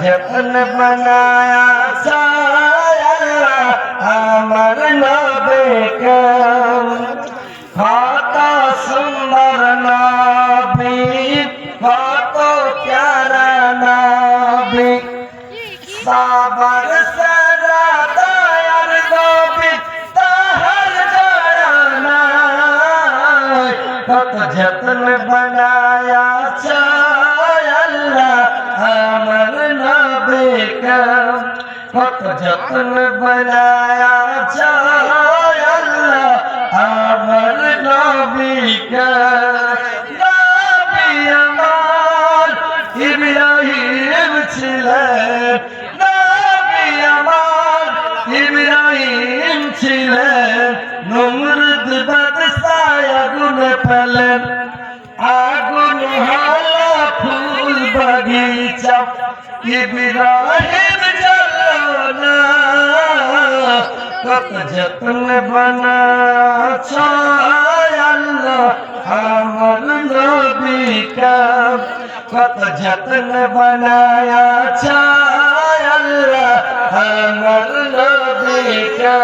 जतन बनाया अमर नबी का कत सुंदर नबी कत प्यारा नबी साबर सरा दयार नबी ताहर जाना कत जतन बनाया अमर नबी का कत जतन बनाया अमर नबी का नबी अमर इब्राहिम छिलेन नबी अमर इब्राहिम छिलेन नमरूद बादशाह आগুন পেলেন আগুন হালা ফুল বাগিচা ইব্রাহিম জ্বালানা কত যত্ন বানাছো আল্লাহ আমার নবী কা কত যত্ন বানায়া আল্লাহ আমার নবী কা